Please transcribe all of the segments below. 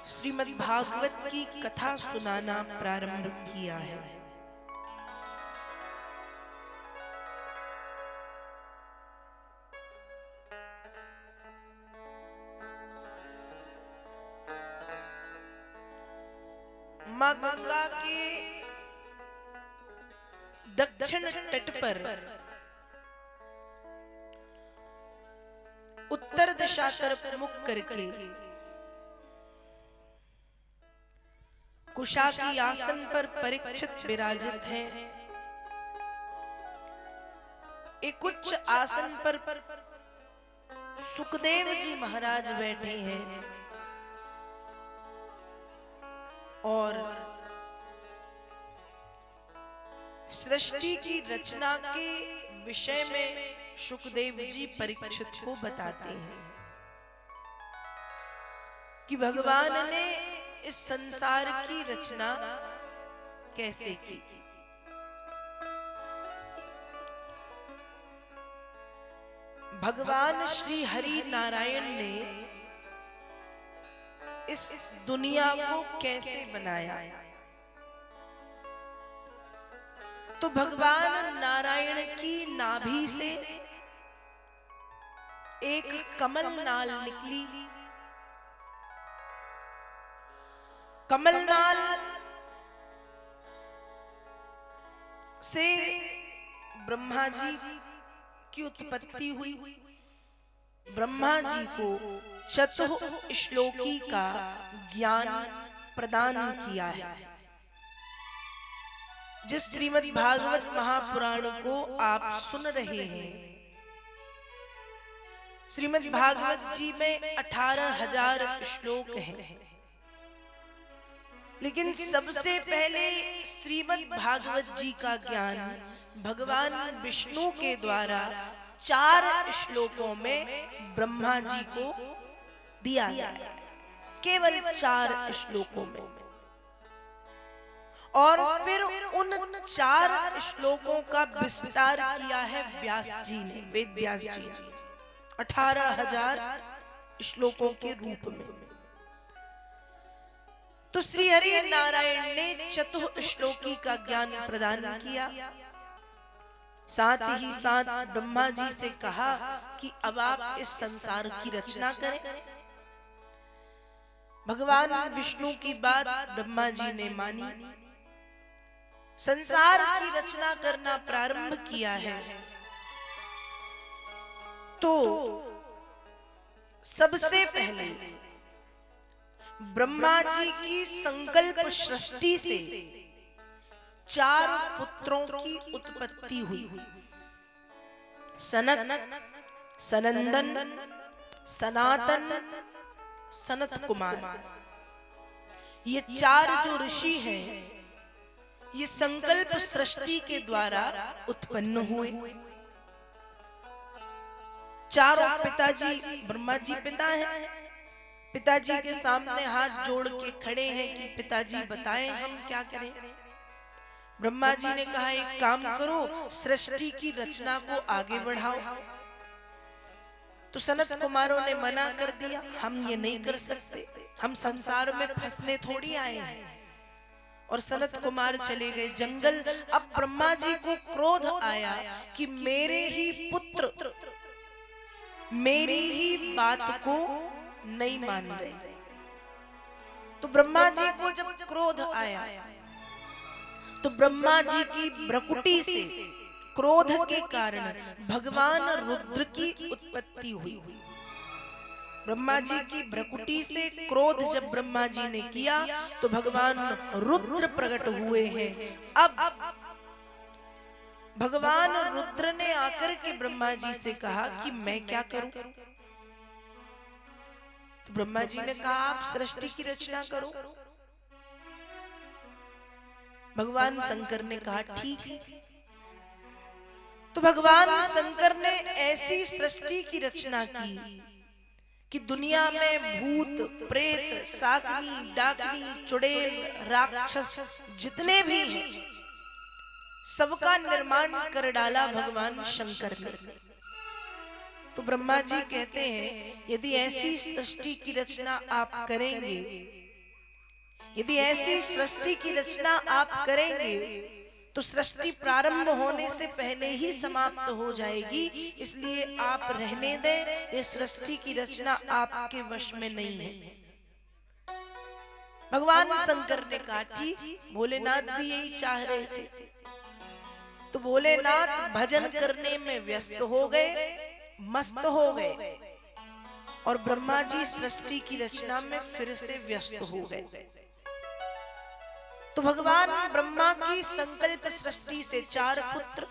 श्रीमद् भागवत की कथा सुनाना प्रारंभ किया है। मां गंगा के दक्षिण तट पर उत्तर दिशा तरफ मुख करके कुशा की आसन पर परीक्षित विराजित हैं। एक उच्च आसन पर सुखदेव जी महाराज बैठे हैं और सृष्टि की रचना के विषय में सुखदेव जी परीक्षित को बताते हैं कि भगवान ने इस संसार की रचना कैसे की। भगवान श्री हरि नारायण ने इस दुनिया को कैसे बनाया। तो भगवान नारायण की नाभि से एक कमल नाल निकली। कमल नाल से ब्रह्मा जी की उत्पत्ति हुई। ब्रह्मा जी को चतुः श्लोकी का ज्ञान प्रदान किया है। जिस श्रीमद् भागवत महापुराण को आप सुन रहे हैं, श्रीमद् भागवत जी में 18,000 श्लोक हैं, लेकिन सबसे पहले श्रीमद् भागवत जी का ज्ञान भगवान विष्णु के द्वारा 4 श्लोकों में ब्रह्मा जी को दिया गया, केवल 4 श्लोकों में। और फिर उन 4 श्लोकों का विस्तार किया है व्यास जी ने, वेद व्यास जी ने 18,000 श्लोकों के रूप में। तो श्री हरि नारायण ने चतुः श्लोकी का ज्ञान प्रदान किया। साथ ही साथ ब्रह्मा जी से कहा कि अब आप इस संसार की रचना करें। भगवान विष्णु की बात ब्रह्मा जी ने मानी, संसार की रचना करना प्रारंभ किया है। तो सबसे पहले ब्रह्मा जी की संकल्प सृष्टि से 4 पुत्रों की उत्पत्ति हुई। सनक, सनंदन, सनातन, सनत कुमार। ये 4 जो ऋषि हैं, ये संकल्प सृष्टि के द्वारा उत्पन्न हुए। चारों पिताजी, ब्रह्मा जी पिता हैं, पिताजी के सामने हाथ जोड़ के खड़े हैं कि पिताजी बताएं हम क्या करें। ब्रह्मा जी ने कहा एक काम करो, सृष्टि की रचना को आगे बढ़ाओ। तो सनत कुमारों ने मना कर दिया, हम ये नहीं कर सकते, हम संसार में फंसने थोड़ी आए हैं। और सनत कुमार चले गए जंगल। अब ब्रह्मा जी को क्रोध आया कि मेरे ही पुत्र मेरी ही बात को नहीं मान रहे। तो ब्रह्मा जी को जब क्रोध आया तो ब्रह्मा जी की भ्रकुटी से, क्रोध के कारण भगवान रुद्र की उत्पत्ति हुई। ब्रह्मा जी की भ्रकुटी से क्रोध जब ब्रह्मा जी ने किया तो भगवान रुद्र प्रकट हुए हैं। अब भगवान रुद्र ने आकर के ब्रह्मा जी से कहा कि मैं क्या करूं। तो ब्रह्मा जी ने कहा आप सृष्टि की रचना करो। भगवान शंकर ने कहा ठीक है। तो भगवान शंकर ने ऐसी सृष्टि की रचना की कि दुनिया में भूत, प्रेत, शाकनी, डाकनी, चुड़ैल, राक्षस जितने भी हैं, सबका निर्माण कर डाला भगवान शंकर ने। तो ब्रह्मा जी कहते हैं यदि ऐसी सृष्टि की रचना आप करेंगे यदि ऐसी सृष्टि की रचना आप करेंगे तो सृष्टि प्रारंभ होने से पहले ही समाप्त हो जाएगी। इसलिए आप रहने दें, ये सृष्टि की रचना आपके वश में नहीं है। भगवान शंकर ने कहा ठीक, भोलेनाथ भी यही चाह रहे थे। तो भोलेनाथ भजन करने में व्यस्त हो गए, मस्त हो गए, और ब्रह्मा जी सृष्टि की रचना में फिर से व्यस्त हो गए। तो भगवान ब्रह्मा की संकल्प सृष्टि से 4 पुत्र,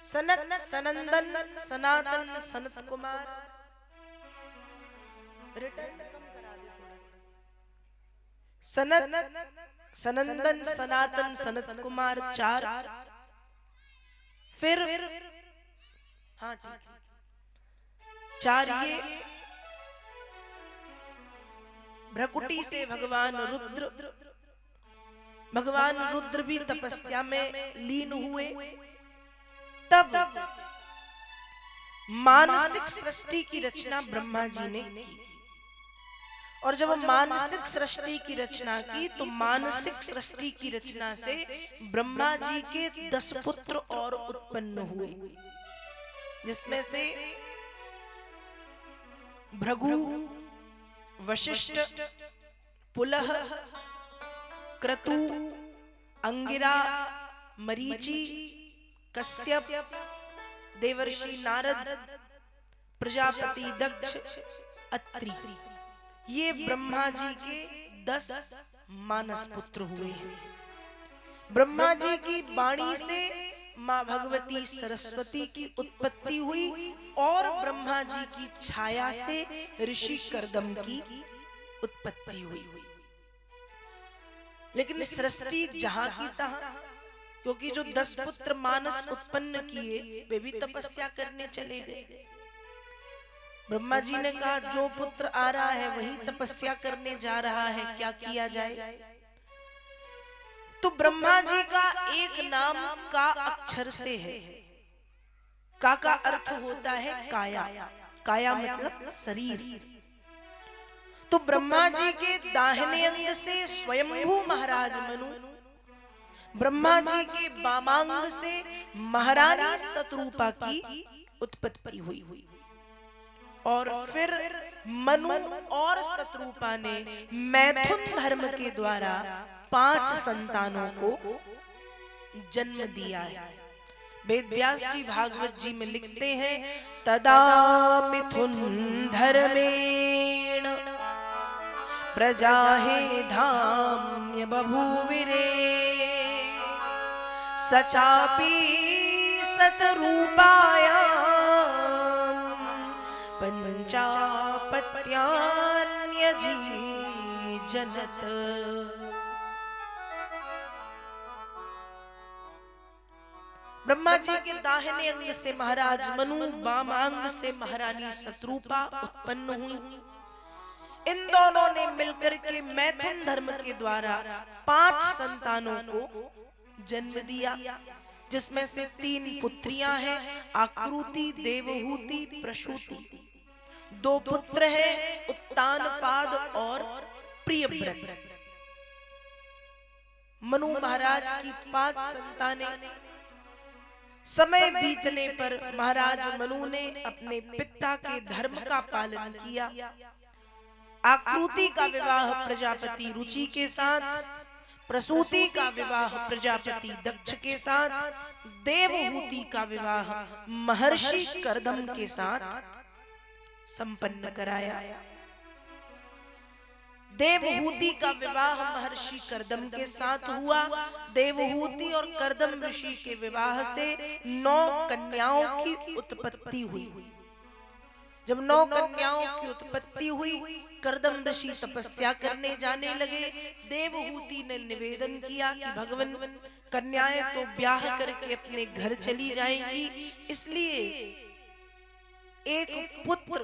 सनत, सनंदन, सनातन, सनत कुमार, रिटर्न कम करा दे थोड़ा सा, सनत, सनंदन, सनातन, सनत कुमार 4, फिर हाँ ठीक, 4 ये भ्रकुटी से भगवान रुद्र, भगवान रुद्र भी तपस्या में लीन हुए। तब मानसिक सृष्टि की रचना ब्रह्मा जी ने की, और जब मानसिक सृष्टि की रचना की तो मानसिक सृष्टि की रचना से ब्रह्मा जी के 10 पुत्र और उत्पन्न हुए, जिसमें से भृगु, वशिष्ठ, पुलह, क्रतु, अंगिरा, मरीचि, कश्यप, देवर्षि नारद, प्रजापति दक्ष, अत्रि, ये ब्रह्मा जी के 10 मानस पुत्र हुए हैं। ब्रह्मा जी की वाणी से मां भगवती सरस्वती की उत्पत्ति हुई, और ब्रह्मा जी की छाया से ऋषि कर्दम की उत्पत्ति हुई। लेकिन सृष्टि जहां की तहां, क्योंकि जो 10 पुत्र मानस उत्पन्न किए वे भी तपस्या करने चले गए। ब्रह्मा जी ने कहा जो पुत्र आ रहा है वही तपस्या करने जा रहा है, क्या किया जाए। तो ब्रह्मा जी का एक नाम का अक्षर से है। का अर्थ होता है काया, काया मतलब शरीर। तो ब्रह्मा जी के दाहिने अंग से स्वयंभू महाराज मनु, ब्रह्मा जी के वामांग से महारानी शतरूपा की उत्पत्ति हुई, और फिर मनु और शतरूपा ने मैथुन धर्म के द्वारा 5 संतानों को जन्म दिया है। वेद व्यास जी भागवत जी में लिखते हैं, तदा मिथुन धर्मेण प्रजाहे धाम्य बभूविरे, सचापि शतरूपायां पंचापत्यान्यजीजनत। ब्रह्मा जी के दाहिने अंग से महाराज मनु, वाम अंग से महारानी शतरूपा उत्पन्न हुई। इन दोनों ने मिलकर के मैथुन धर्म के द्वारा 5 संतानों को जन्म दिया, जिसमें से 3 पुत्रियां हैं, आकृति, देवहूति, प्रसूति। 2 पुत्र हैं, उत्तानपाद और प्रियव्रत। मनु महाराज की 5 संतानें। समय बीतने पर महाराज मनु ने अपने पिता के धर्म का पालन किया। आकृति का विवाह प्रजापति रुचि के साथ, प्रसूति का विवाह प्रजापति दक्ष के साथ, देवहूति का विवाह महर्षि कर्दम के साथ संपन्न कराया। देवहूति का विवाह महर्षि कर्दम के साथ हुआ। देवहूति और कर्दम ऋषि के विवाह से 9 कन्याओं की उत्पत्ति हुई। जब 9 कन्याओं की उत्पत्ति हुई, कर्दम ऋषि तपस्या करने जाने लगे। देवहूति ने निवेदन किया कि भगवान, कन्याएं तो ब्याह करके अपने घर चली जाएंगी, इसलिए एक पुत्र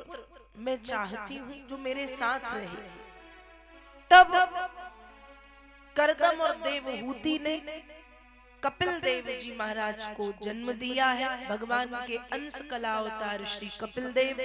मैं चाहती हूं जो मेरे साथ रहे। तब कर्दम और देवहूति ने कपिल देव जी महाराज को जन्म दिया है। भगवान के अंश कला अवतार श्री कपिल देव